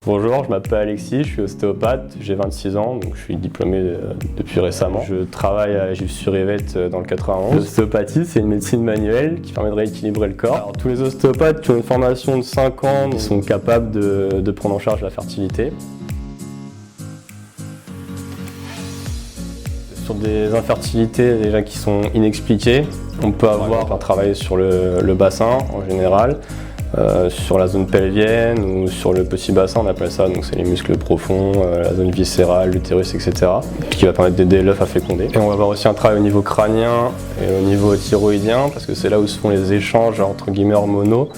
Bonjour, je m'appelle Alexis, je suis ostéopathe, j'ai 26 ans, donc je suis diplômé depuis récemment. Je travaille à la Gifs-sur-Yvette dans le 91. L'ostéopathie, c'est une médecine manuelle qui permet de rééquilibrer le corps. Alors, tous les ostéopathes qui ont une formation de 5 ans sont capables de prendre en charge la fertilité. Sur des infertilités déjà qui sont inexpliquées, on peut travailler sur le bassin en général. Sur la zone pelvienne ou sur le petit bassin, on appelle ça, donc c'est les muscles profonds, la zone viscérale, l'utérus, etc. qui va permettre d'aider l'œuf à féconder. Et on va avoir aussi un travail au niveau crânien et au niveau thyroïdien parce que c'est là où se font les échanges entre guillemets hormonaux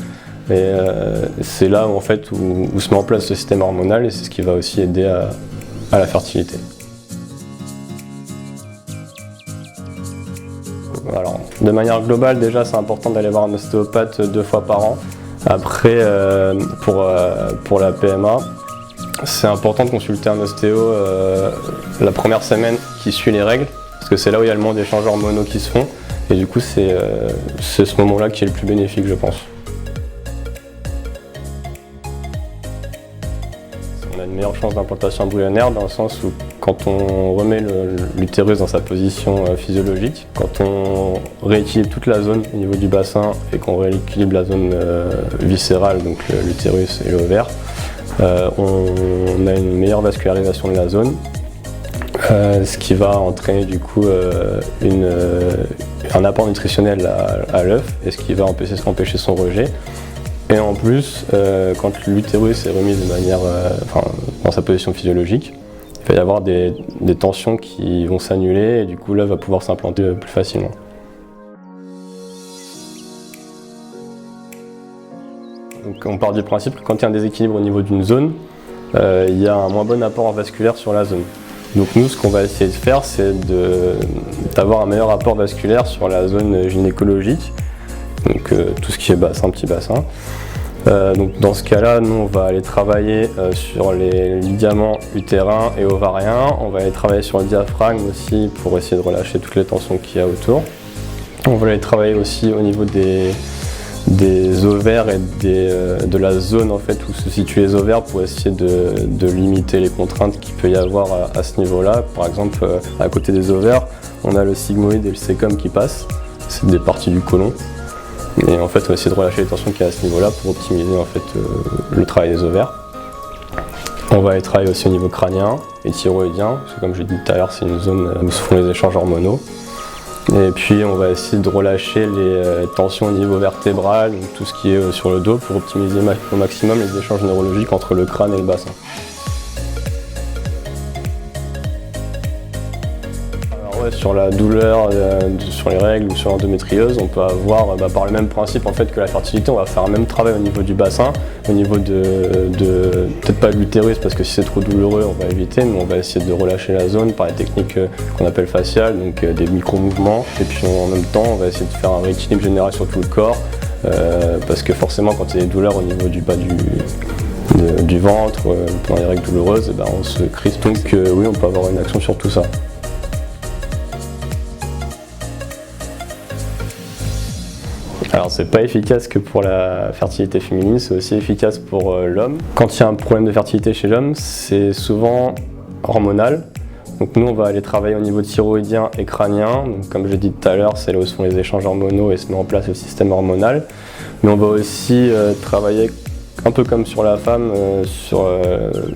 et c'est là où, en fait, où se met en place le système hormonal et c'est ce qui va aussi aider à la fertilité. Alors, de manière globale, déjà c'est important d'aller voir un ostéopathe 2 fois par an. Après, pour la PMA, c'est important de consulter un ostéo la première semaine qui suit les règles, parce que c'est là où il y a le moins d'échanges hormonaux qui se font, et du coup c'est ce moment-là qui est le plus bénéfique, je pense. On a une meilleure chance d'implantation embryonnaire dans le sens où quand on remet l'utérus dans sa position physiologique, quand on rééquilibre toute la zone au niveau du bassin et qu'on rééquilibre la zone viscérale, donc l'utérus et l'ovaire, on a une meilleure vascularisation de la zone, ce qui va entraîner du coup un apport nutritionnel à l'œuf et ce qui va empêcher son rejet. Et en plus, quand l'utérus est remis de manière, dans sa position physiologique, il va y avoir des tensions qui vont s'annuler et du coup l'œuf va pouvoir s'implanter plus facilement. Donc on part du principe que quand il y a un déséquilibre au niveau d'une zone, il y a un moins bon apport vasculaire sur la zone. Donc nous, ce qu'on va essayer de faire, c'est d'avoir un meilleur apport vasculaire sur la zone gynécologique, donc tout ce qui est bassin, petit bassin. Donc dans ce cas-là, nous on va aller travailler sur les ligaments utérins et ovariens. On va aller travailler sur le diaphragme aussi pour essayer de relâcher toutes les tensions qu'il y a autour. On va aller travailler aussi au niveau des ovaires et de la zone en fait où se situent les ovaires pour essayer de limiter les contraintes qu'il peut y avoir à ce niveau-là. Par exemple, à côté des ovaires, on a le sigmoïde et le sécum qui passent. C'est des parties du côlon. Et en fait, on va essayer de relâcher les tensions qu'il y a à ce niveau-là pour optimiser en fait, le travail des ovaires. On va aller travailler aussi au niveau crânien et thyroïdien, parce que comme je l'ai dit tout à l'heure, c'est une zone où se font les échanges hormonaux. Et puis on va essayer de relâcher les tensions au niveau vertébral, donc tout ce qui est sur le dos, pour optimiser au maximum les échanges neurologiques entre le crâne et le bassin. Sur la douleur, sur les règles ou sur l'endométriose, on peut avoir par le même principe en fait que la fertilité, on va faire un même travail au niveau du bassin, au niveau peut-être pas de l'utérus parce que si c'est trop douloureux on va éviter, mais on va essayer de relâcher la zone par les techniques qu'on appelle faciales, donc des micro-mouvements, et puis en même temps on va essayer de faire un rééquilibre général sur tout le corps, parce que forcément quand il y a des douleurs au niveau du bas du ventre, pendant les règles douloureuses, on se crispe, donc oui on peut avoir une action sur tout ça. Alors c'est pas efficace que pour la fertilité féminine, c'est aussi efficace pour l'homme. Quand il y a un problème de fertilité chez l'homme, c'est souvent hormonal. Donc nous on va aller travailler au niveau thyroïdien et crânien. Donc, comme je l'ai dit tout à l'heure, c'est là où se font les échanges hormonaux et se met en place le système hormonal. Mais on va aussi travailler un peu comme sur la femme, sur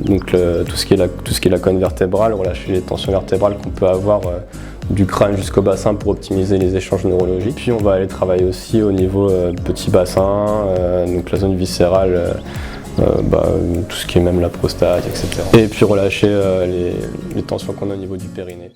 tout ce qui est la colonne vertébrale, relâcher les tensions vertébrales qu'on peut avoir du crâne jusqu'au bassin pour optimiser les échanges neurologiques. Puis on va aller travailler aussi au niveau petit bassin, donc la zone viscérale, tout ce qui est même la prostate, etc. Et puis relâcher les tensions qu'on a au niveau du périnée.